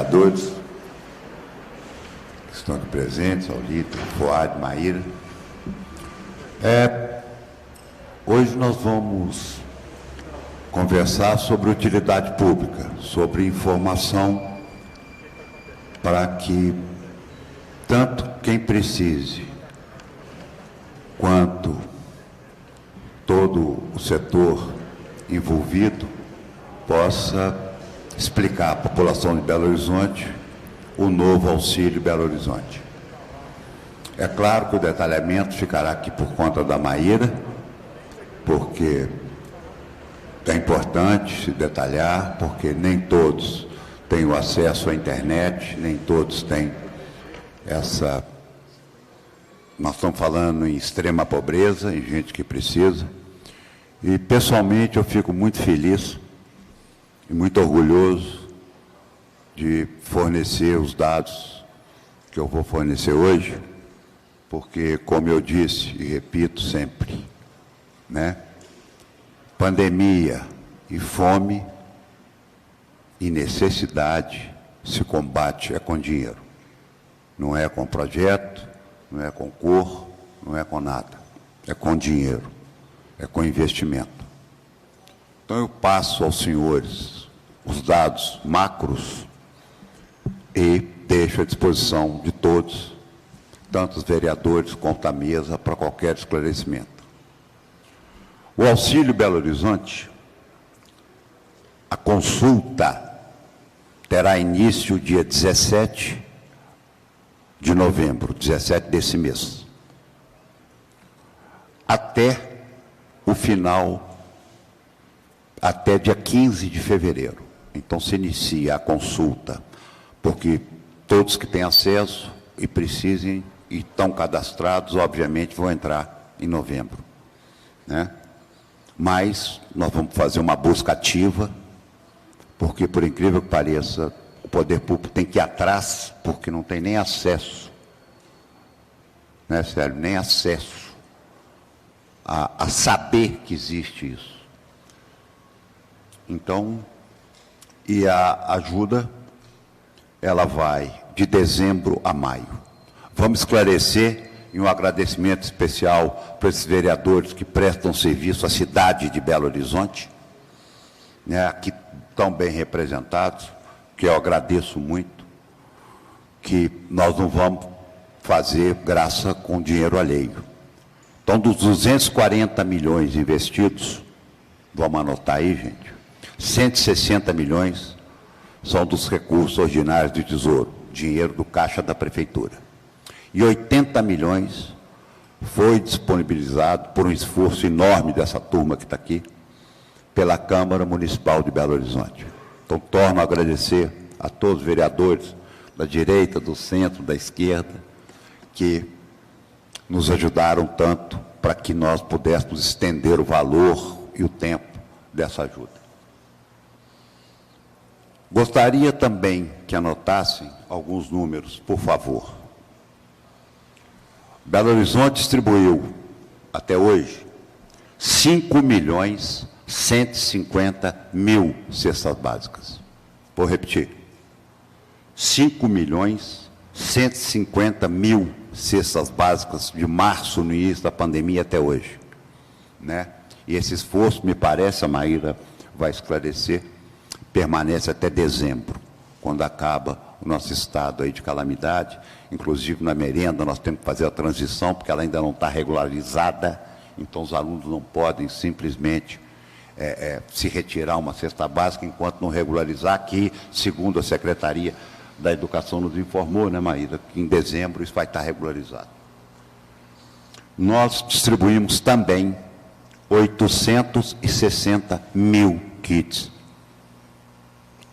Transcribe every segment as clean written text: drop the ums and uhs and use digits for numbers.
vereadores que estão aqui presentes, Aulito, Fuad, Maíra. Hoje nós vamos conversar sobre utilidade pública, sobre informação para que tanto quem precise quanto todo o setor envolvido possa explicar à população de Belo Horizonte o novo Auxílio Belo Horizonte. É claro que o detalhamento ficará aqui por conta da Maíra, porque é importante se detalhar, porque nem todos têm o acesso à internet, nem todos têm essa... Nós estamos falando em extrema pobreza, em gente que precisa. E, pessoalmente, eu fico muito feliz e muito orgulhoso de fornecer os dados que eu vou fornecer hoje, porque, como eu disse e repito sempre, pandemia e fome e necessidade se combate com dinheiro. Não é com projeto, não é com cor, não é com nada. É com dinheiro, é com investimento. Então, eu passo aos senhores os dados macros e deixo à disposição de todos, tanto os vereadores quanto a mesa, para qualquer esclarecimento. O Auxílio Belo Horizonte, a consulta terá início dia 17 de novembro, 17 desse mês, até o final, até dia 15 de fevereiro. Então, se inicia a consulta, porque todos que têm acesso e precisem e estão cadastrados, obviamente, vão entrar em novembro, Mas nós vamos fazer uma busca ativa, porque, por incrível que pareça, o poder público tem que ir atrás, porque não tem nem acesso, Sérgio, nem acesso a saber que existe isso. Então, e a ajuda, ela vai de dezembro a maio. Vamos esclarecer, e um agradecimento especial para esses vereadores que prestam serviço à cidade de Belo Horizonte, que estão bem representados, que eu agradeço muito, que nós não vamos fazer graça com dinheiro alheio. Então, dos 240 milhões investidos, vamos anotar aí, gente, 160 milhões são dos recursos ordinários do Tesouro, dinheiro do caixa da Prefeitura. E 80 milhões foi disponibilizado por um esforço enorme dessa turma que está aqui, pela Câmara Municipal de Belo Horizonte. Então, torno a agradecer a todos os vereadores da direita, do centro, da esquerda, que nos ajudaram tanto para que nós pudéssemos estender o valor e o tempo dessa ajuda. Gostaria também que anotassem alguns números, por favor. Belo Horizonte distribuiu, até hoje, 5.150.000 cestas básicas. Vou repetir. 5.150.000 cestas básicas de março, no início da pandemia, até hoje. E esse esforço, me parece, a Maíra vai esclarecer, permanece até dezembro, quando acaba o nosso estado aí de calamidade. Inclusive, na merenda, nós temos que fazer a transição, porque ela ainda não está regularizada, então os alunos não podem simplesmente se retirar uma cesta básica enquanto não regularizar, que, segundo a Secretaria da Educação nos informou, Maíra, que em dezembro isso vai estar regularizado. Nós distribuímos também 860 mil kits.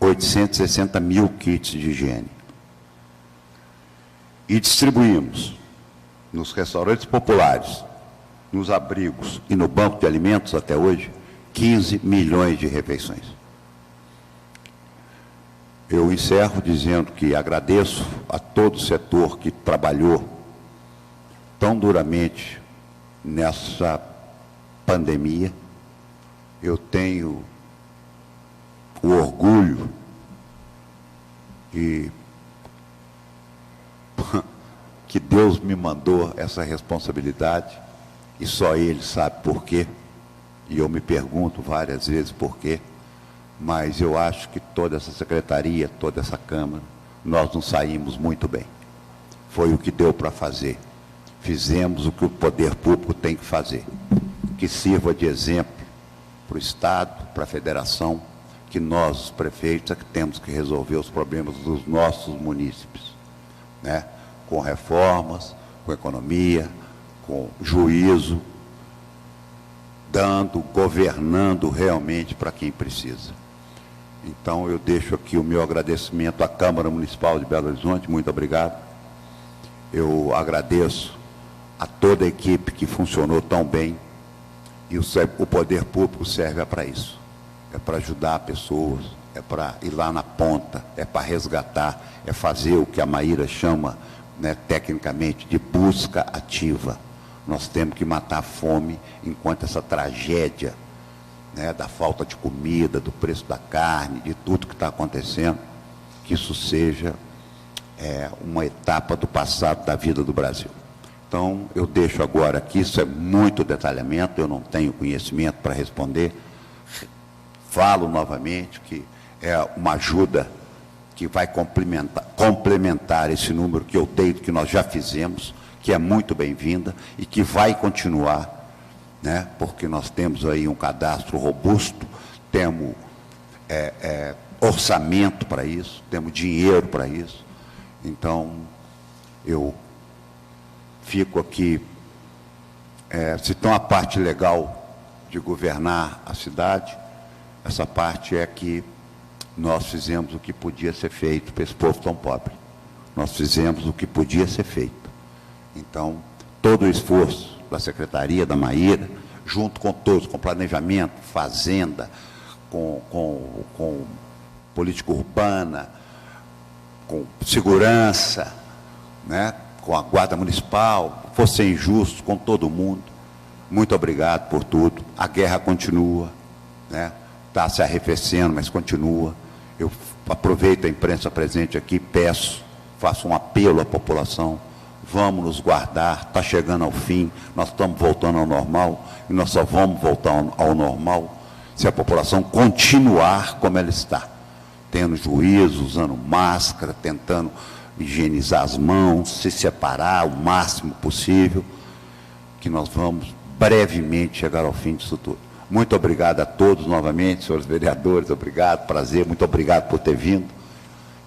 860 mil kits de higiene. E distribuímos nos restaurantes populares, nos abrigos e no banco de alimentos, até hoje, 15 milhões de refeições. Eu encerro dizendo que agradeço a todo o setor que trabalhou tão duramente nessa pandemia. Eu tenho o orgulho e que Deus me mandou essa responsabilidade, e só Ele sabe por quê, e eu me pergunto várias vezes por quê, mas eu acho que toda essa secretaria, toda essa Câmara, nós nos saímos muito bem. Foi o que deu para fazer. Fizemos o que o poder público tem que fazer, que sirva de exemplo para o Estado, para a Federação, que nós, os prefeitos, é que temos que resolver os problemas dos nossos munícipes, né? Com reformas, com economia, com juízo, governando realmente para quem precisa. Então, eu deixo aqui o meu agradecimento à Câmara Municipal de Belo Horizonte, muito obrigado. Eu agradeço a toda a equipe que funcionou tão bem, e o poder público serve para isso. É para ajudar pessoas, é para ir lá na ponta, é para resgatar, é fazer o que a Maíra chama, né, tecnicamente, de busca ativa. Nós temos que matar a fome enquanto essa tragédia, né, da falta de comida, do preço da carne, de tudo que está acontecendo, que isso seja uma etapa do passado da vida do Brasil. Então, eu deixo agora aqui, isso é muito detalhamento, eu não tenho conhecimento para responder. Falo novamente que é uma ajuda que vai complementar esse número que eu dei, que nós já fizemos, que é muito bem-vinda e que vai continuar, né? Porque nós temos aí um cadastro robusto, temos orçamento para isso, temos dinheiro para isso. Então, eu fico aqui, se tem uma parte legal de governar a cidade, essa parte é que nós fizemos o que podia ser feito para esse povo tão pobre. Nós fizemos o que podia ser feito. Então, todo o esforço da Secretaria, da Maíra, junto com todos, com planejamento, fazenda, com política urbana, com segurança, né, com a Guarda Municipal, fosse injusto com todo mundo. Muito obrigado por tudo. A guerra continua, né? Está se arrefecendo, mas continua. Eu aproveito a imprensa presente aqui, faço um apelo à população, vamos nos guardar, está chegando ao fim, nós estamos voltando ao normal, e nós só vamos voltar ao normal se a população continuar como ela está, tendo juízo, usando máscara, tentando higienizar as mãos, se separar o máximo possível, que nós vamos brevemente chegar ao fim disso tudo. Muito obrigado a todos novamente, senhores vereadores, obrigado, prazer, muito obrigado por ter vindo.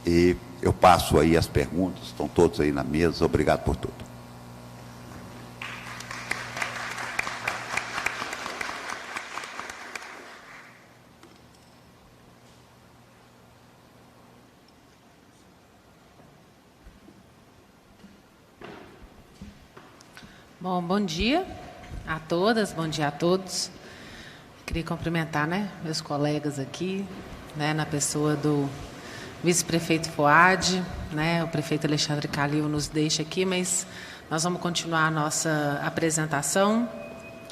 E eu passo aí as perguntas, estão todos aí na mesa, obrigado por tudo. Bom dia a todas, bom dia a todos. Queria cumprimentar, né, meus colegas aqui, né, na pessoa do vice-prefeito Fuad, né, o prefeito Alexandre Calil nos deixa aqui, mas nós vamos continuar a nossa apresentação.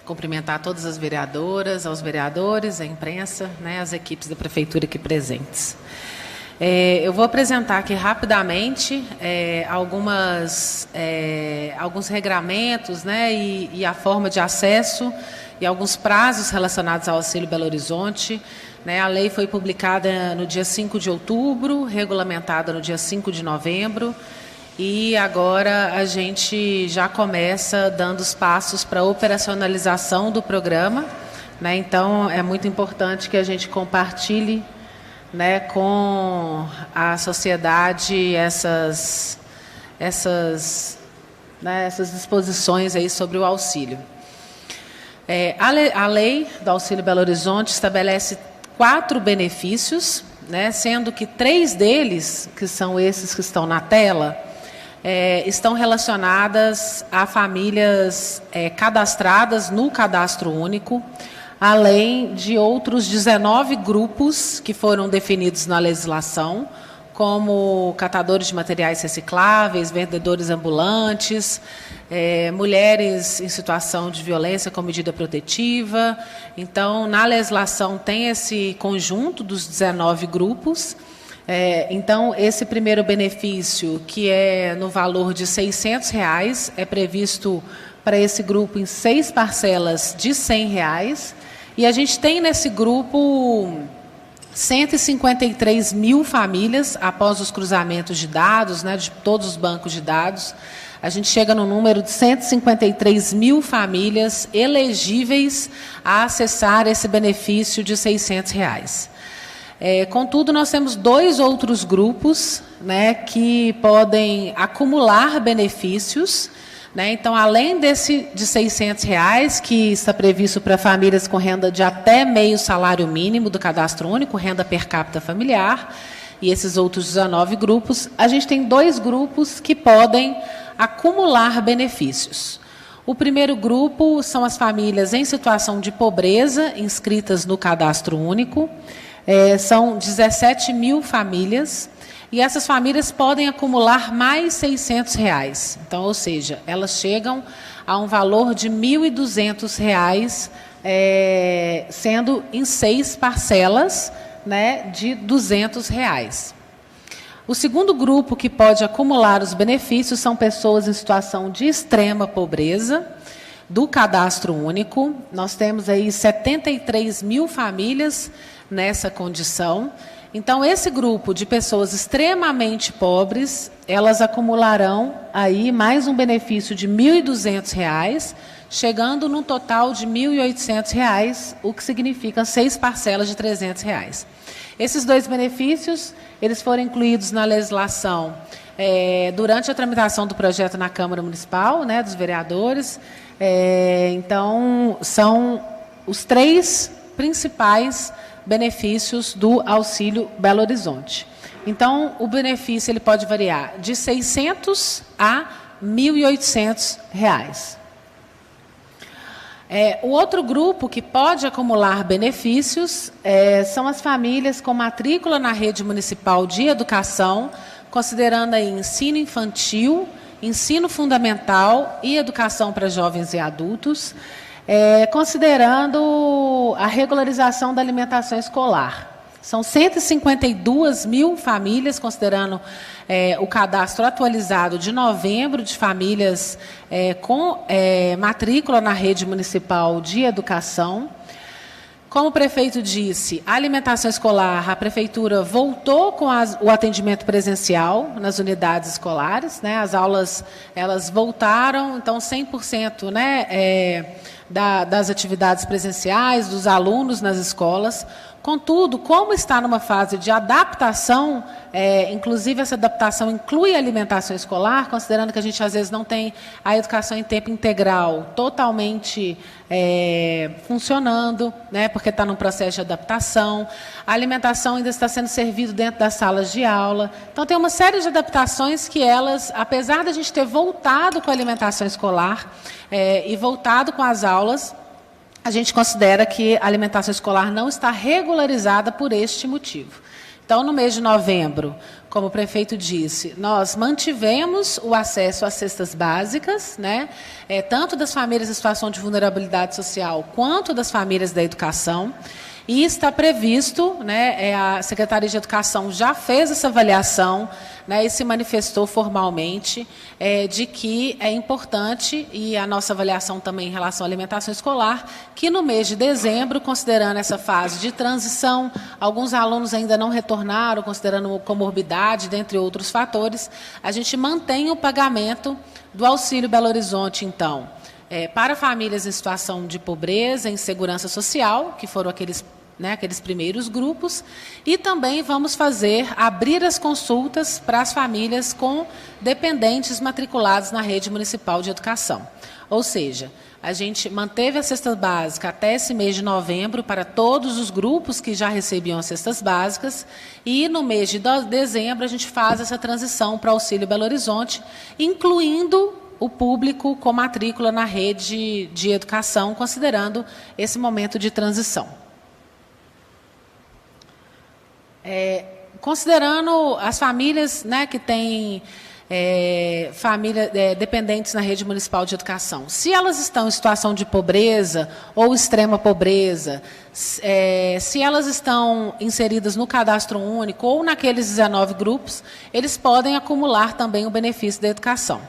Cumprimentar todas as vereadoras, aos vereadores, a imprensa, né, as equipes da prefeitura aqui presentes. Eu vou apresentar aqui rapidamente alguns regramentos, né, e a forma de acesso e alguns prazos relacionados ao Auxílio Belo Horizonte. Né, a lei foi publicada no dia 5 de outubro, regulamentada no dia 5 de novembro, e agora a gente já começa dando os passos para a operacionalização do programa. Né, então, é muito importante que a gente compartilhe, né, com a sociedade essas disposições aí sobre o auxílio. A lei do Auxílio Belo Horizonte estabelece 4 benefícios, né, sendo que 3 deles, que são esses que estão na tela, estão relacionadas a famílias cadastradas no Cadastro Único, além de outros 19 grupos que foram definidos na legislação, como catadores de materiais recicláveis, vendedores ambulantes, mulheres em situação de violência com medida protetiva. Então, na legislação tem esse conjunto dos 19 grupos. Então, esse primeiro benefício, que é no valor de R$ 600, é previsto para esse grupo em 6 parcelas de R$ 100. E a gente tem nesse grupo 153 mil famílias, após os cruzamentos de dados, né, de todos os bancos de dados. A gente chega no número de 153 mil famílias elegíveis a acessar esse benefício de R$ 600. Contudo, nós temos 2 outros grupos, né, que podem acumular benefícios, né? Então, além desse de R$ 600, que está previsto para famílias com renda de até meio salário mínimo do cadastro único, renda per capita familiar, e esses outros 19 grupos, a gente tem 2 grupos que podem acumular benefícios. O primeiro grupo são as famílias em situação de pobreza, inscritas no cadastro único. São 17 mil famílias, e essas famílias podem acumular mais R$ 600. Então, ou seja, elas chegam a um valor de R$ 1.200, sendo em 6 parcelas, né, de R$ 200. O segundo grupo que pode acumular os benefícios são pessoas em situação de extrema pobreza, do cadastro único. Nós temos aí 73 mil famílias nessa condição. Então, esse grupo de pessoas extremamente pobres, elas acumularão aí mais um benefício de R$ 1.200, chegando num total de R$ 1.800, o que significa 6 parcelas de R$ 300. Esses 2 benefícios, eles foram incluídos na legislação durante a tramitação do projeto na Câmara Municipal, né, dos vereadores. Então, são os 3 principais benefícios do Auxílio Belo Horizonte. Então, o benefício ele pode variar de R$ 600 a R$ 1.800. O outro grupo que pode acumular benefícios são as famílias com matrícula na rede municipal de educação, considerando aí ensino infantil, ensino fundamental e educação para jovens e adultos, considerando a regularização da alimentação escolar. São 152 mil famílias, considerando o cadastro atualizado de novembro de famílias com matrícula na rede municipal de educação. Como o prefeito disse, a alimentação escolar, a prefeitura voltou com o atendimento presencial nas unidades escolares, né? As aulas elas voltaram, então 100%, né, das atividades presenciais, dos alunos nas escolas. Contudo, como está numa fase de adaptação, inclusive essa adaptação inclui a alimentação escolar, considerando que a gente às vezes não tem a educação em tempo integral totalmente funcionando, né, porque está num processo de adaptação. A alimentação ainda está sendo servida dentro das salas de aula. Então, tem uma série de adaptações que elas, apesar de a gente ter voltado com a alimentação escolar e voltado com as aulas, a gente considera que a alimentação escolar não está regularizada por este motivo. Então, no mês de novembro, como o prefeito disse, nós mantivemos o acesso às cestas básicas, né, tanto das famílias em situação de vulnerabilidade social, quanto das famílias da educação. E está previsto, né, a Secretaria de Educação já fez essa avaliação, né, e se manifestou formalmente de que é importante, e a nossa avaliação também em relação à alimentação escolar, que no mês de dezembro, considerando essa fase de transição, alguns alunos ainda não retornaram, considerando comorbidade, dentre outros fatores, a gente mantém o pagamento do Auxílio Belo Horizonte, então, para famílias em situação de pobreza, insegurança social, que foram aqueles primeiros grupos, e também vamos abrir as consultas para as famílias com dependentes matriculados na rede municipal de educação. Ou seja, a gente manteve a cesta básica até esse mês de novembro para todos os grupos que já recebiam as cestas básicas, e no mês de dezembro a gente faz essa transição para o Auxílio Belo Horizonte, incluindo o público com matrícula na rede de educação, considerando esse momento de transição. Considerando as famílias, né, que têm dependentes na rede municipal de educação. Se elas estão em situação de pobreza ou extrema pobreza, se elas estão inseridas no cadastro único ou naqueles 19 grupos, eles podem acumular também o benefício da educação.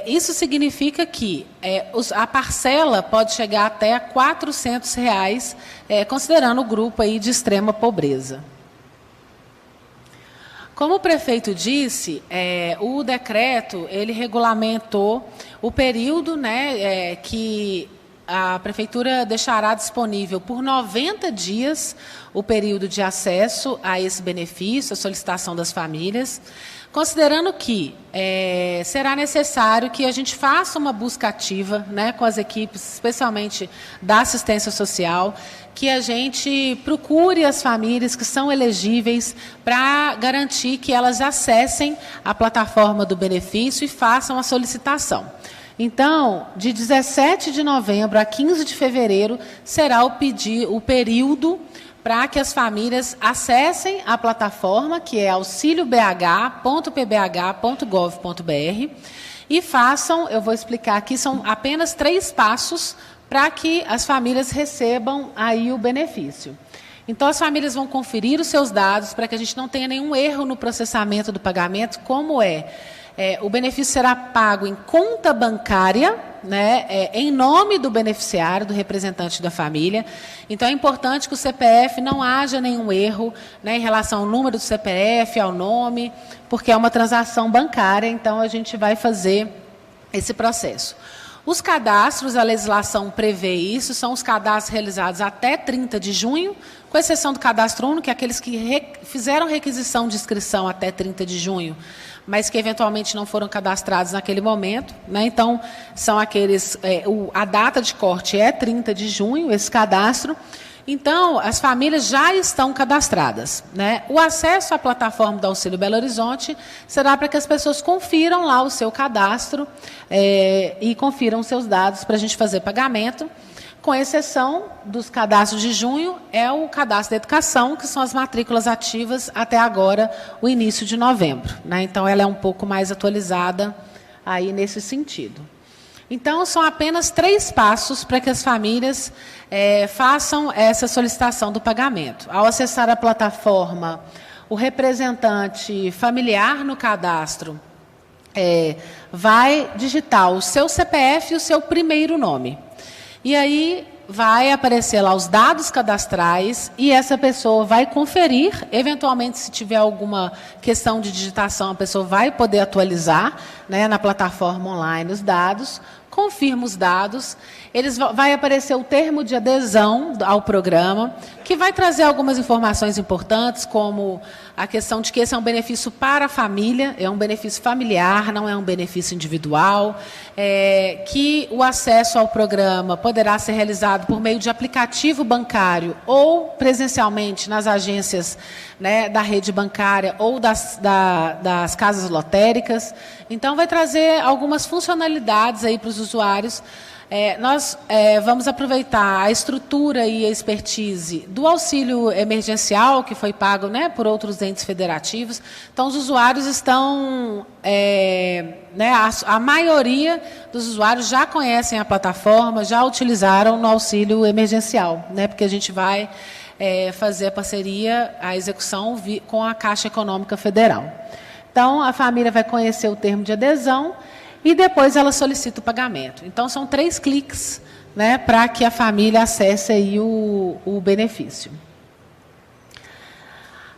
Isso significa que a parcela pode chegar até R$ 400, considerando o grupo aí de extrema pobreza. Como o prefeito disse, o decreto ele regulamentou o período, né, que a prefeitura deixará disponível por 90 dias o período de acesso a esse benefício, a solicitação das famílias, considerando que será necessário que a gente faça uma busca ativa, né, com as equipes, especialmente da assistência social, que a gente procure as famílias que são elegíveis para garantir que elas acessem a plataforma do benefício e façam a solicitação. Então, de 17 de novembro a 15 de fevereiro será o período para que as famílias acessem a plataforma, que é auxiliobh.pbh.gov.br, e façam, eu vou explicar aqui, são apenas 3 passos para que as famílias recebam aí o benefício. Então, as famílias vão conferir os seus dados para que a gente não tenha nenhum erro no processamento do pagamento, como o benefício será pago em conta bancária, né, em nome do beneficiário, do representante da família. Então, é importante que o CPF não haja nenhum erro, né, em relação ao número do CPF, ao nome, porque é uma transação bancária, então a gente vai fazer esse processo. Os cadastros, a legislação prevê isso, são os cadastros realizados até 30 de junho, com exceção do cadastro único, que é aqueles que fizeram requisição de inscrição até 30 de junho, mas que eventualmente não foram cadastrados naquele momento, né? Então, são aqueles, a data de corte é 30 de junho, esse cadastro. Então, as famílias já estão cadastradas, né? O acesso à plataforma do Auxílio Belo Horizonte será para que as pessoas confiram lá o seu cadastro e confiram seus dados para a gente fazer pagamento, com exceção dos cadastros de junho, é o cadastro da educação, que são as matrículas ativas até agora, o início de novembro, né? Então, ela é um pouco mais atualizada aí nesse sentido. Então, são apenas 3 passos para que as famílias façam essa solicitação do pagamento. Ao acessar a plataforma, o representante familiar no cadastro vai digitar o seu CPF e o seu primeiro nome. E aí vai aparecer lá os dados cadastrais e essa pessoa vai conferir, eventualmente, se tiver alguma questão de digitação, a pessoa vai poder atualizar, né, na plataforma online os dados, confirma os dados, vai aparecer o termo de adesão ao programa, que vai trazer algumas informações importantes, como a questão de que esse é um benefício para a família, é um benefício familiar, não é um benefício individual, que o acesso ao programa poderá ser realizado por meio de aplicativo bancário ou presencialmente nas agências, né, da rede bancária ou das casas lotéricas. Então, vai trazer algumas funcionalidades aí para os usuários. Nós vamos aproveitar a estrutura e a expertise do auxílio emergencial, que foi pago, né, por outros entes federativos. Então, os usuários estão... a maioria dos usuários já conhecem a plataforma, já utilizaram no auxílio emergencial, né, porque a gente vai fazer a parceria, a execução com a Caixa Econômica Federal. Então, a família vai conhecer o termo de adesão e depois ela solicita o pagamento. Então, são 3 cliques, né, para que a família acesse aí o benefício.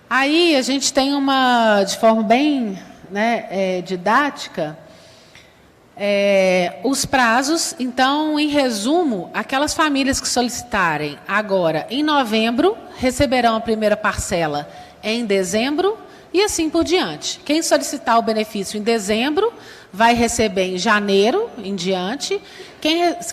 Aí, a gente tem de forma bem, né, didática, os prazos. Então, em resumo, aquelas famílias que solicitarem agora em novembro, receberão a primeira parcela em dezembro, e assim por diante. Quem solicitar o benefício em dezembro vai receber em janeiro em diante.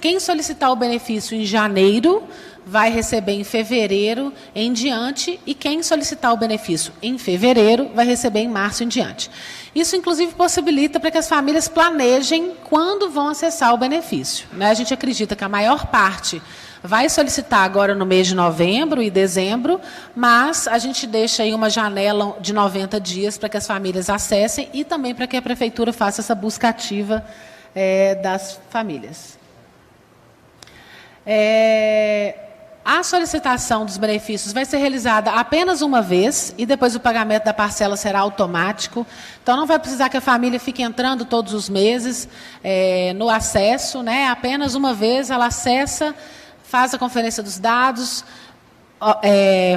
Quem solicitar o benefício em janeiro vai receber em fevereiro em diante. E quem solicitar o benefício em fevereiro vai receber em março em diante. Isso, inclusive, possibilita para que as famílias planejem quando vão acessar o benefício, né? A gente acredita que a maior parte vai solicitar agora no mês de novembro e dezembro, mas a gente deixa aí uma janela de 90 dias para que as famílias acessem e também para que a Prefeitura faça essa busca ativa das famílias. A solicitação dos benefícios vai ser realizada apenas uma vez e depois o pagamento da parcela será automático. Então, não vai precisar que a família fique entrando todos os meses no acesso, né? Apenas uma vez ela acessa, faz a conferência dos dados,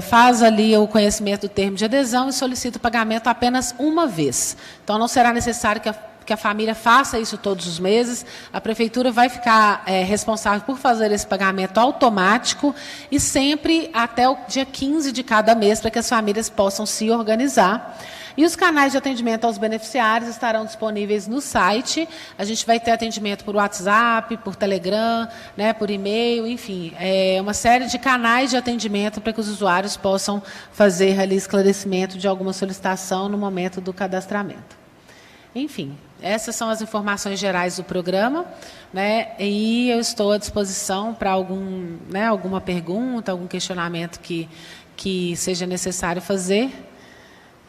faz ali o conhecimento do termo de adesão e solicita o pagamento apenas uma vez. Então, não será necessário que a família faça isso todos os meses. A Prefeitura vai ficar responsável por fazer esse pagamento automático e sempre até o dia 15 de cada mês, para que as famílias possam se organizar. E os canais de atendimento aos beneficiários estarão disponíveis no site. A gente vai ter atendimento por WhatsApp, por Telegram, né, por e-mail, enfim, uma série de canais de atendimento para que os usuários possam fazer ali esclarecimento de alguma solicitação no momento do cadastramento. Enfim, essas são as informações gerais do programa, né, e eu estou à disposição para alguma pergunta, algum questionamento que seja necessário fazer.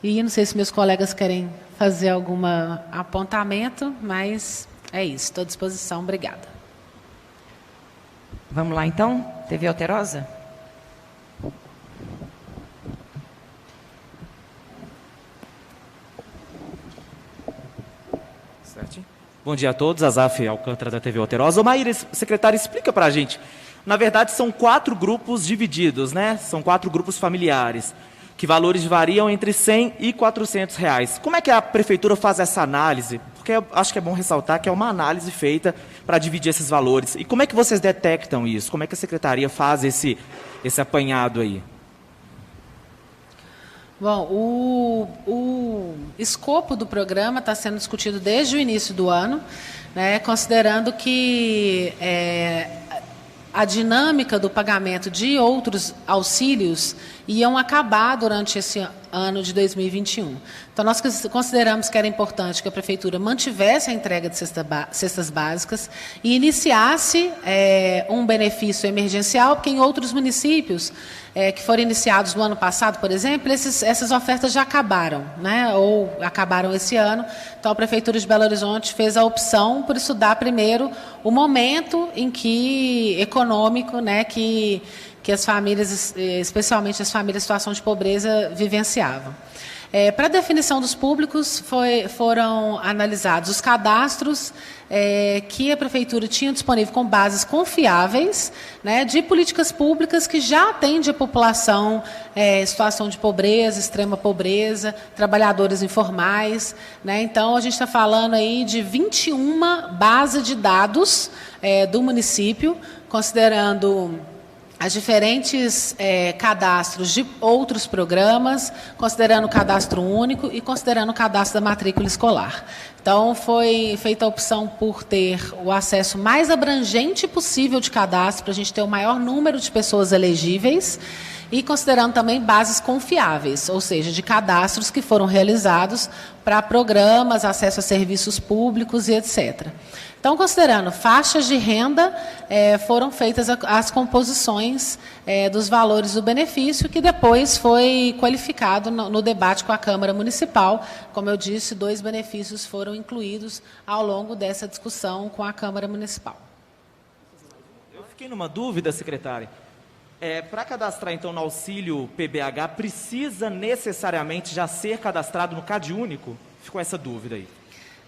E não sei se meus colegas querem fazer algum apontamento, mas é isso, estou à disposição. Obrigada. Vamos lá, então? TV Alterosa? Certo. Bom dia a todos, Azaf Alcântara da TV Alterosa. Ô Maíra, secretária, explica para a gente. Na verdade, são 4 grupos divididos, né? São 4 grupos familiares, que valores variam entre R$100 e R$400. Como é que a Prefeitura faz essa análise? Porque eu acho que é bom ressaltar que é uma análise feita para dividir esses valores. E como é que vocês detectam isso? Como é que a Secretaria faz esse apanhado aí? Bom, o escopo do programa está sendo discutido desde o início do ano, né, considerando que a dinâmica do pagamento de outros auxílios iam acabar durante esse ano de 2021. Então, nós consideramos que era importante que a Prefeitura mantivesse a entrega de cestas básicas e iniciasse um benefício emergencial, porque em outros municípios que foram iniciados no ano passado, por exemplo, essas ofertas já acabaram, né, ou acabaram esse ano. Então, a Prefeitura de Belo Horizonte fez a opção por estudar primeiro o momento em que econômico, né, que as famílias, especialmente as famílias em situação de pobreza, vivenciavam. Para a definição dos públicos, foram analisados os cadastros que a Prefeitura tinha disponível com bases confiáveis, né, de políticas públicas que já atendem a população em situação de pobreza, extrema pobreza, trabalhadores informais. Né, então, a gente está falando aí de 21 bases de dados do município, considerando as diferentes cadastros de outros programas, considerando o cadastro único e considerando o cadastro da matrícula escolar. Então, foi feita a opção por ter o acesso mais abrangente possível de cadastro, para a gente ter o maior número de pessoas elegíveis, e considerando também bases confiáveis, ou seja, de cadastros que foram realizados para programas, acesso a serviços públicos e etc. Então, considerando faixas de renda, foram feitas as composições dos valores do benefício, que depois foi qualificado no debate com a Câmara Municipal. Como eu disse, 2 benefícios foram incluídos ao longo dessa discussão com a Câmara Municipal. Eu fiquei numa dúvida, secretária. Para cadastrar, então, no auxílio PBH, precisa necessariamente já ser cadastrado no CadÚnico? Ficou essa dúvida aí.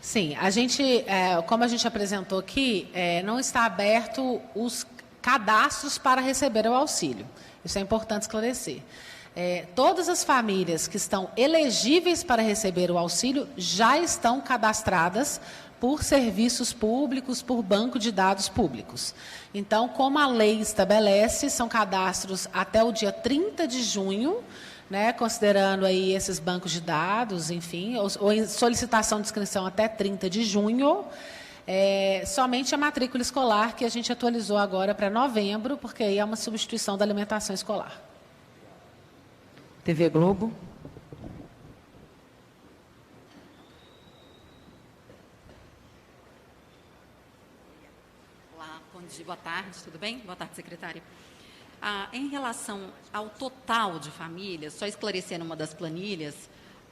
Sim, como a gente apresentou aqui, não está aberto os cadastros para receber o auxílio. Isso é importante esclarecer. Todas as famílias que estão elegíveis para receber o auxílio já estão cadastradas por serviços públicos, por banco de dados públicos. Então, como a lei estabelece, são cadastros até o dia 30 de junho, né, considerando aí esses bancos de dados, enfim, ou em solicitação de inscrição até 30 de junho, somente a matrícula escolar, que a gente atualizou agora para novembro, porque aí é uma substituição da alimentação escolar. TV Globo. Olá, bom boa tarde, tudo bem? Boa tarde, secretária. Em relação ao total de famílias, só esclarecendo uma das planilhas,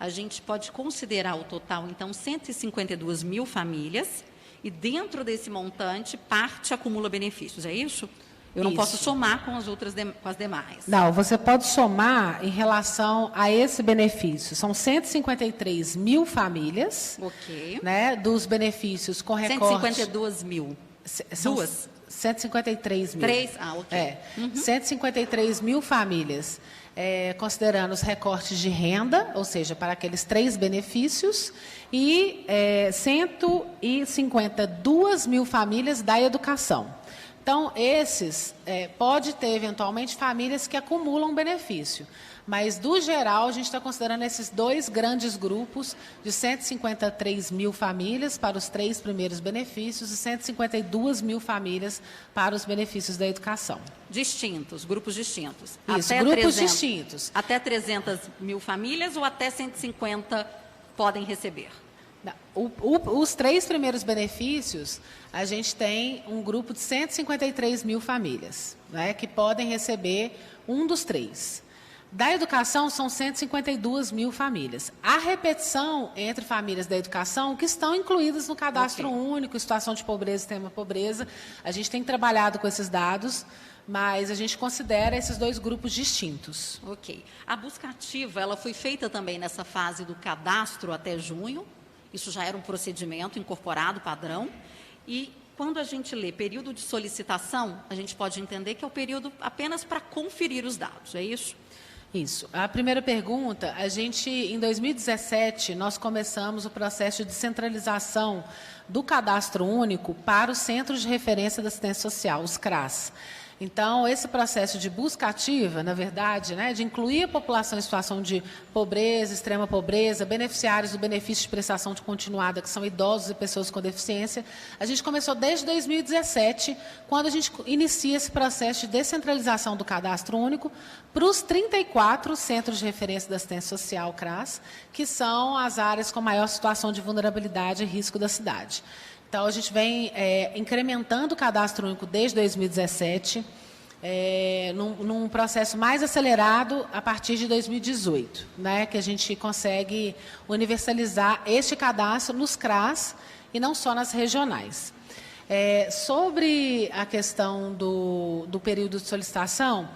a gente pode considerar o total, então, 152 mil famílias, e dentro desse montante, parte acumula benefícios, é isso? Eu não posso somar com as outras com as demais. Não, você pode somar em relação a esse benefício. São 153 mil famílias, né, dos benefícios com recorte... 152 mil. São Duas? 153 mil. 3? Ok. 153 mil famílias, considerando os recortes de renda, ou seja, para aqueles 3 benefícios, e 152 mil famílias da educação. Então, esses, pode ter, eventualmente, famílias que acumulam benefício. Mas, do geral, a gente está considerando esses 2 grandes grupos de 153 mil famílias para os 3 primeiros benefícios e 152 mil famílias para os benefícios da educação. Distintos, grupos distintos. Isso, grupos distintos. Até 300 mil famílias ou até 150 podem receber? Os 3 primeiros benefícios, a gente tem um grupo de 153 mil famílias, né, que podem receber um dos 3. Da educação, são 152 mil famílias. Há repetição entre famílias da educação que estão incluídas no cadastro único, situação de pobreza, extrema pobreza. A gente tem trabalhado com esses dados, mas a gente considera esses 2 grupos distintos. Ok. A busca ativa, ela foi feita também nessa fase do cadastro até junho. Isso já era um procedimento incorporado, padrão. E quando a gente lê período de solicitação, a gente pode entender que é o período apenas para conferir os dados, é isso? Isso. A primeira pergunta, em 2017, nós começamos o processo de descentralização do cadastro único para os Centros de Referência da Assistência Social, os CRAS. Então, esse processo de busca ativa, na verdade, né, de incluir a população em situação de pobreza, extrema pobreza, beneficiários do benefício de prestação de continuada, que são idosos e pessoas com deficiência, a gente começou desde 2017, quando a gente inicia esse processo de descentralização do cadastro único para os 34 Centros de Referência da Assistência Social, CRAS, que são as áreas com maior situação de vulnerabilidade e risco da cidade. Então, a gente vem incrementando o cadastro único desde 2017, num processo mais acelerado a partir de 2018, né, que a gente consegue universalizar este cadastro nos CRAS e não só nas regionais. Sobre a questão do período de solicitação,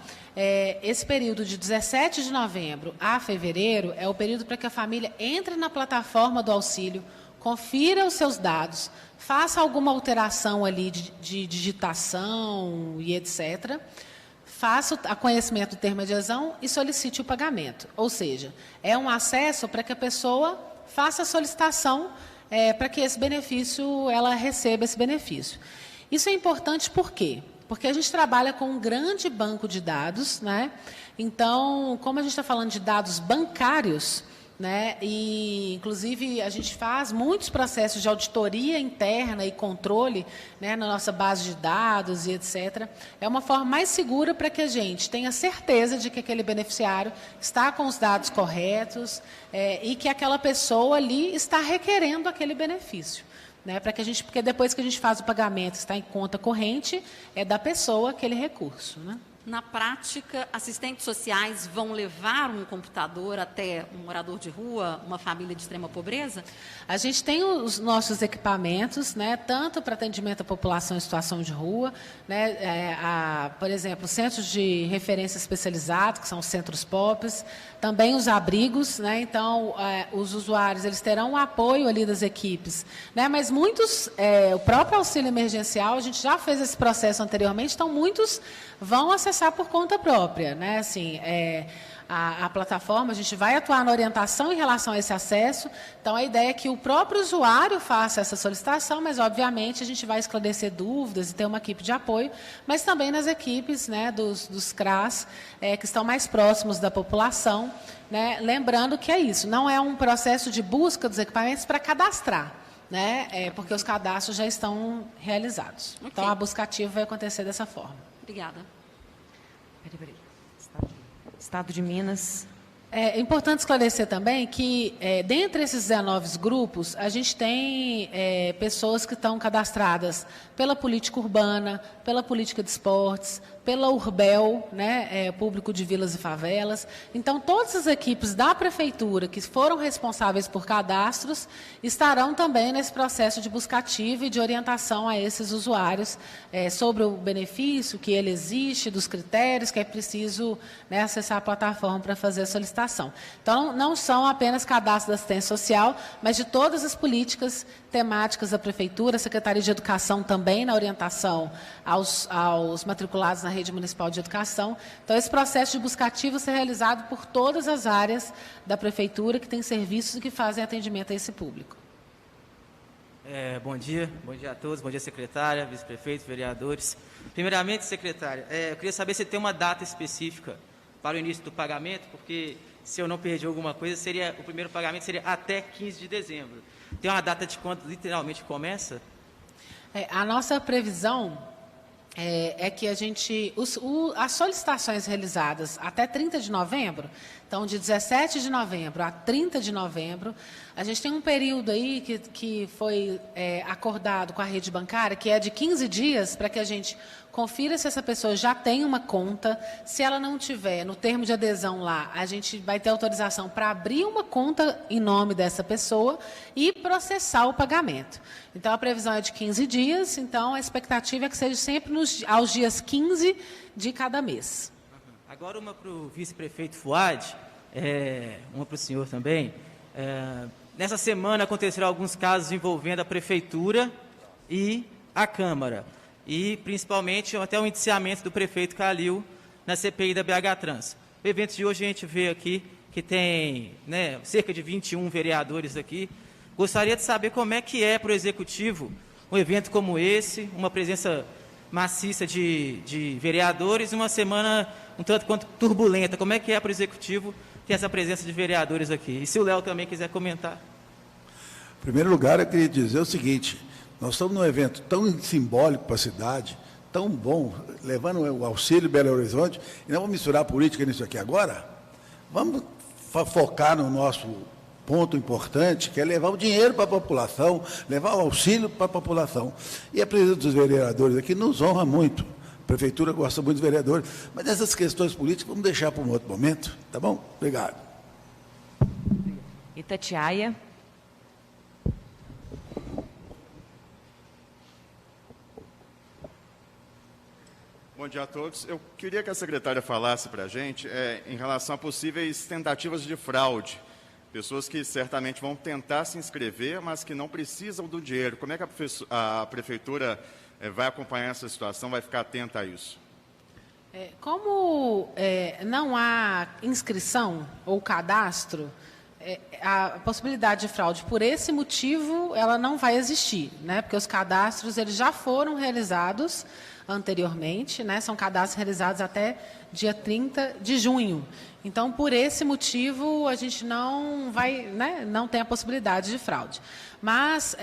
esse período de 17 de novembro a fevereiro é o período para que a família entre na plataforma do auxílio, confira os seus dados, faça alguma alteração ali de digitação e etc., faça o conhecimento do termo de adesão e solicite o pagamento. Ou seja, é um acesso para que a pessoa faça a solicitação para que esse benefício, ela receba esse benefício. Isso é importante por quê? Porque a gente trabalha com um grande banco de dados, né? Então, como a gente está falando de dados bancários, né, e inclusive a gente faz muitos processos de auditoria interna e controle, né, na nossa base de dados e etc. É uma forma mais segura para que a gente tenha certeza de que aquele beneficiário está com os dados corretos e que aquela pessoa ali está requerendo aquele benefício. Né, porque depois que a gente faz o pagamento, está em conta corrente, é da pessoa aquele recurso. Né? Na prática, assistentes sociais vão levar um computador até um morador de rua, uma família de extrema pobreza? A gente tem os nossos equipamentos, né, tanto para atendimento à população em situação de rua, né, por exemplo, centros de referência especializados, que são os centros POPs, também os abrigos, né, então os usuários eles terão o apoio ali das equipes, né, mas muitos, o próprio auxílio emergencial, a gente já fez esse processo anteriormente, então muitos vão acessar por conta própria, né, assim, a plataforma, a gente vai atuar na orientação em relação a esse acesso, então a ideia é que o próprio usuário faça essa solicitação, mas obviamente a gente vai esclarecer dúvidas e ter uma equipe de apoio, mas também nas equipes, né, dos CRAS, que estão mais próximos da população, né, lembrando que é isso, não é um processo de busca dos equipamentos para cadastrar, né, porque os cadastros já estão realizados. Okay. Então a busca ativa vai acontecer dessa forma. Obrigada. Peraí. Estado de Minas. É importante esclarecer também que, dentre esses 19 grupos, a gente tem pessoas que estão cadastradas pela política urbana, pela política de esportes, pela Urbel, né, Público de Vilas e Favelas. Então, todas as equipes da Prefeitura que foram responsáveis por cadastros estarão também nesse processo de busca ativa e de orientação a esses usuários sobre o benefício, que ele existe, dos critérios, que é preciso, né, acessar a plataforma para fazer a solicitação. Então, não são apenas cadastros da assistência social, mas de todas as políticas temáticas da Prefeitura, a Secretaria de Educação também na orientação aos matriculados na Rede Municipal de Educação. Então, esse processo de busca ativa será realizado por todas as áreas da Prefeitura que têm serviços e que fazem atendimento a esse público. Bom dia a todos, bom dia secretária, vice-prefeito, vereadores. Primeiramente, secretária, eu queria saber se tem uma data específica para o início do pagamento, porque se eu não perdi alguma coisa, o primeiro pagamento seria até 15 de dezembro. Tem uma data de quando literalmente começa? A nossa previsão é que a gente, as solicitações realizadas até 30 de novembro, então de 17 de novembro a 30 de novembro, a gente tem um período aí que foi acordado com a rede bancária, que é de 15 dias, para que a gente confira se essa pessoa já tem uma conta. Se ela não tiver, no termo de adesão lá, a gente vai ter autorização para abrir uma conta em nome dessa pessoa e processar o pagamento. Então, a previsão é de 15 dias, então a expectativa é que seja sempre aos dias 15 de cada mês. Agora uma para o vice-prefeito Fuad, uma para o senhor também. Nessa semana aconteceram alguns casos envolvendo a Prefeitura e a Câmara. E, principalmente, até o indiciamento do prefeito Calil na CPI da BH Trans. O evento de hoje a gente vê aqui que tem, né, cerca de 21 vereadores aqui. Gostaria de saber como é que é para o Executivo um evento como esse, uma presença maciça de vereadores, uma semana um tanto quanto turbulenta. Como é que é para o Executivo ter essa presença de vereadores aqui? E se o Léo também quiser comentar. Em primeiro lugar, eu queria dizer o seguinte: nós estamos num evento tão simbólico para a cidade, tão bom, levando o auxílio Belo Horizonte, e não vamos misturar política nisso aqui agora. Vamos focar no nosso ponto importante, que é levar o dinheiro para a população, levar o auxílio para a população. E a presença dos vereadores aqui nos honra muito. A Prefeitura gosta muito dos vereadores, mas essas questões políticas vamos deixar para um outro momento, tá bom? Obrigado. Itatiaia. Bom dia a todos. Eu queria que a secretária falasse para a gente em relação a possíveis tentativas de fraude. Pessoas que certamente vão tentar se inscrever, mas que não precisam do dinheiro. Como é que a Prefeitura vai acompanhar essa situação, vai ficar atenta a isso? Como não há inscrição ou cadastro, a possibilidade de fraude por esse motivo ela não vai existir, né? Porque os cadastros eles já foram realizados anteriormente, né? São cadastros realizados até dia 30 de junho. Então, por esse motivo, a gente não vai, né? Não tem a possibilidade de fraude. Mas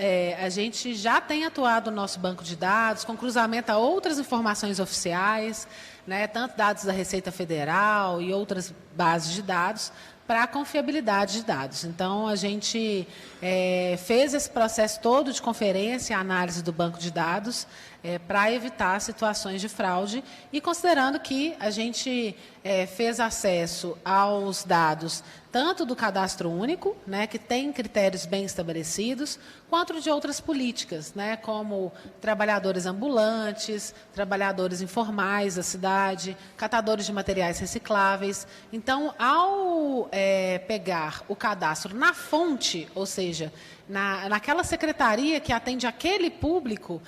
a gente já tem atuado no nosso banco de dados, com cruzamento a outras informações oficiais, né? Tanto dados da Receita Federal e outras bases de dados, para a confiabilidade de dados. Então, a gente fez esse processo todo de conferência e análise do banco de dados para evitar situações de fraude e considerando que a gente fez acesso aos dados tanto do cadastro único, né, que tem critérios bem estabelecidos, quanto de outras políticas, né, como trabalhadores ambulantes, trabalhadores informais da cidade, catadores de materiais recicláveis. Então, ao pegar o cadastro na fonte, ou seja, naquela secretaria que atende aquele público,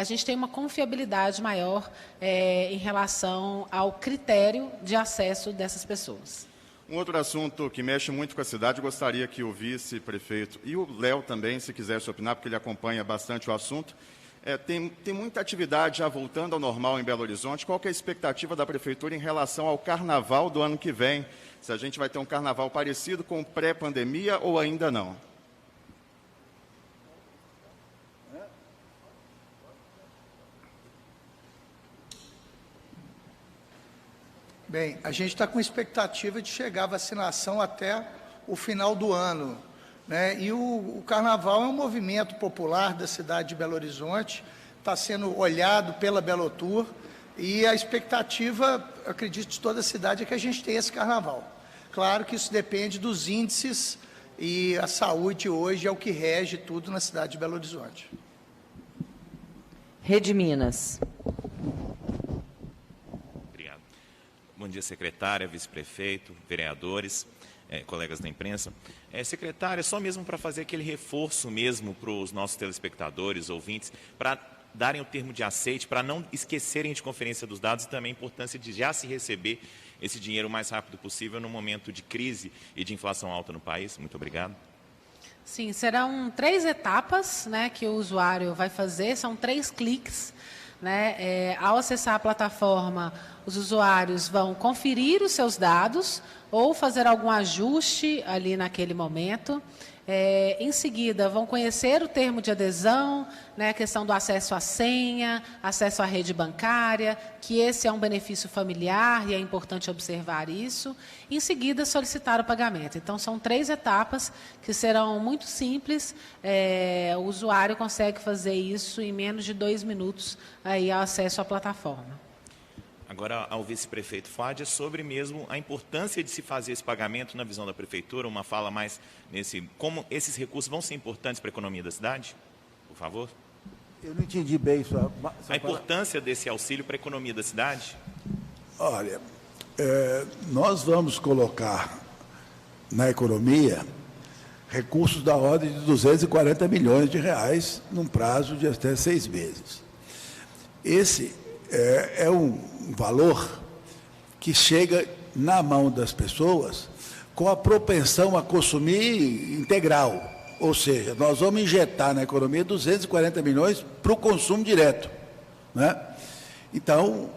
a gente tem uma confiabilidade maior em relação ao critério de acesso dessas pessoas. Um outro assunto que mexe muito com a cidade, gostaria que o vice-prefeito e o Léo também, se quisesse opinar, porque ele acompanha bastante o assunto. Tem muita atividade já voltando ao normal em Belo Horizonte. Qual que é a expectativa da Prefeitura em relação ao carnaval do ano que vem? Se a gente vai ter um carnaval parecido com o pré-pandemia ou ainda não? Bem, a gente está com expectativa de chegar a vacinação até o final do ano, né? E o Carnaval é um movimento popular da cidade de Belo Horizonte, está sendo olhado pela Belotur, e a expectativa, acredito, de toda a cidade é que a gente tenha esse Carnaval. Claro que isso depende dos índices, e a saúde hoje é o que rege tudo na cidade de Belo Horizonte. Rede Minas. Obrigado. Bom dia, secretária, vice-prefeito, vereadores, colegas da imprensa. Secretária, só mesmo para fazer aquele reforço mesmo para os nossos telespectadores, ouvintes, para darem o termo de aceite, para não esquecerem de conferência dos dados e também a importância de já se receber esse dinheiro o mais rápido possível no momento de crise e de inflação alta no país. Muito obrigado. Sim, serão 3 etapas, né, que o usuário vai fazer, são 3 cliques. Né? Ao acessar a plataforma, os usuários vão conferir os seus dados ou fazer algum ajuste ali naquele momento. Em seguida, vão conhecer o termo de adesão, né, a questão do acesso à senha, acesso à rede bancária, que esse é um benefício familiar e é importante observar isso. Em seguida, solicitar o pagamento. Então, são 3 etapas que serão muito simples. O usuário consegue fazer isso em menos de 2 minutos aí ao acesso à plataforma. Agora, ao vice-prefeito Fádia, sobre mesmo a importância de se fazer esse pagamento na visão da prefeitura, uma fala mais nesse, como esses recursos vão ser importantes para a economia da cidade, por favor? Eu não entendi bem sua a importância desse auxílio para a economia da cidade? Olha, nós vamos colocar na economia recursos da ordem de 240 milhões de reais num prazo de até 6 meses. Esse é um valor que chega na mão das pessoas com a propensão a consumir integral. Ou seja, nós vamos injetar na economia 240 milhões para o consumo direto. Né? Então,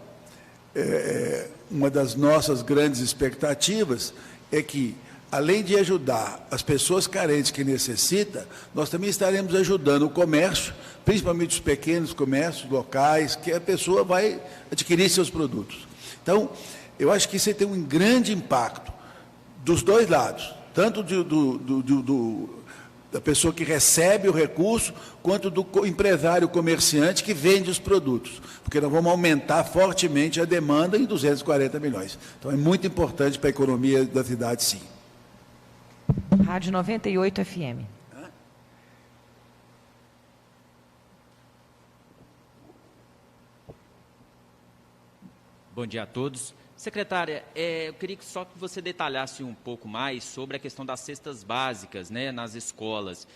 uma das nossas grandes expectativas é que, além de ajudar as pessoas carentes que necessitam, nós também estaremos ajudando o comércio, principalmente os pequenos comércios locais, que a pessoa vai adquirir seus produtos. Então, eu acho que isso tem um grande impacto dos dois lados, tanto da pessoa que recebe o recurso, quanto do empresário comerciante que vende os produtos, porque nós vamos aumentar fortemente a demanda em 240 milhões. Então, é muito importante para a economia da cidade, sim. Rádio 98 FM. Bom dia a todos. Secretária, eu queria que só que você detalhasse um pouco mais sobre a questão das cestas básicas, né, nas escolas.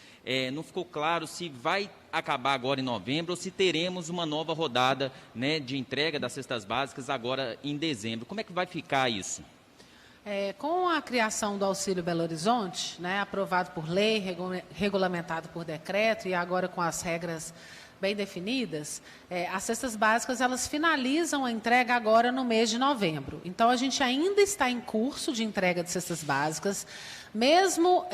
Não ficou claro se vai acabar agora em novembro ou se teremos uma nova rodada, né, de entrega das cestas básicas agora em dezembro. Como é que vai ficar isso? Com a criação do Auxílio Belo Horizonte, né, aprovado por lei, regulamentado por decreto e agora com as regras bem definidas, as cestas básicas elas finalizam a entrega agora no mês de novembro. Então, a gente ainda está em curso de entrega de cestas básicas, mesmo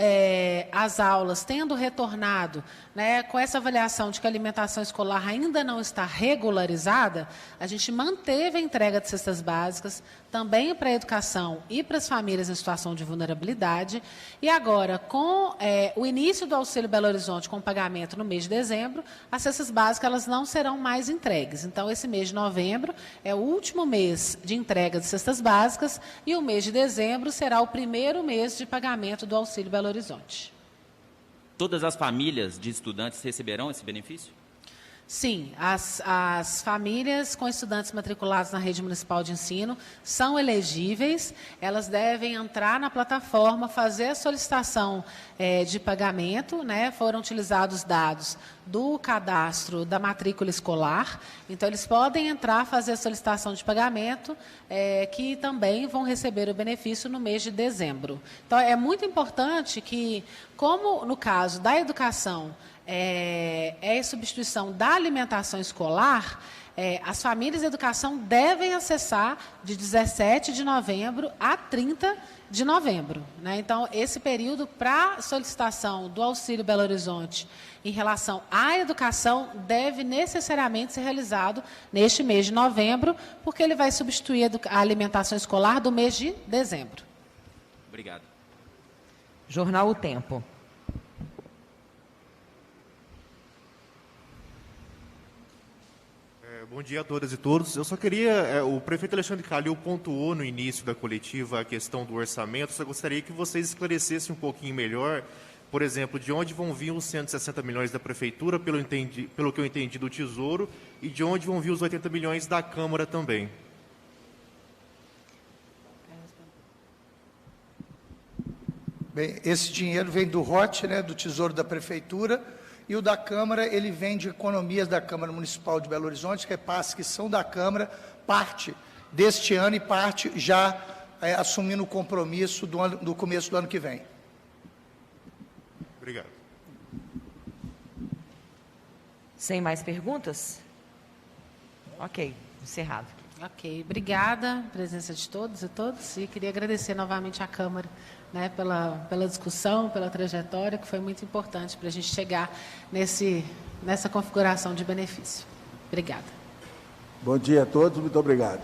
as aulas tendo retornado, né, com essa avaliação de que a alimentação escolar ainda não está regularizada, a gente manteve a entrega de cestas básicas, também para a educação e para as famílias em situação de vulnerabilidade. E agora, com o início do Auxílio Belo Horizonte com pagamento no mês de dezembro, as cestas básicas elas não serão mais entregues. Então, esse mês de novembro é o último mês de entrega de cestas básicas e o mês de dezembro será o primeiro mês de pagamento do Auxílio Belo Horizonte. Todas as famílias de estudantes receberão esse benefício? Sim, as famílias com estudantes matriculados na rede municipal de ensino são elegíveis, elas devem entrar na plataforma, fazer a solicitação de pagamento, né? Foram utilizados dados do cadastro da matrícula escolar, então eles podem entrar, fazer a solicitação de pagamento, que também vão receber o benefício no mês de dezembro. Então, é muito importante que, como no caso da educação, a substituição da alimentação escolar, As famílias de educação devem acessar de 17 de novembro a 30 de novembro. Né? Então, esse período para solicitação do Auxílio Belo Horizonte em relação à educação deve necessariamente ser realizado neste mês de novembro, porque ele vai substituir a alimentação escolar do mês de dezembro. Obrigado. Jornal O Tempo. Bom dia a todas e todos. Eu só queria, o prefeito Alexandre Calil pontuou no início da coletiva a questão do orçamento, só gostaria que vocês esclarecessem um pouquinho melhor, por exemplo, de onde vão vir os 160 milhões da prefeitura, pelo que eu entendi do Tesouro, e de onde vão vir os 80 milhões da Câmara também. Bem, esse dinheiro vem do ROT, né, do Tesouro da Prefeitura, e o da Câmara, ele vem de economias da Câmara Municipal de Belo Horizonte, repasses que são da Câmara, parte deste ano e parte já assumindo o compromisso do começo do ano que vem. Obrigado. Sem mais perguntas? Ok, encerrado. Ok, obrigada, presença de todos e todas, e queria agradecer novamente à Câmara, né, pela discussão, pela trajetória, que foi muito importante para a gente chegar nessa configuração de benefício. Obrigada. Bom dia a todos, muito obrigado.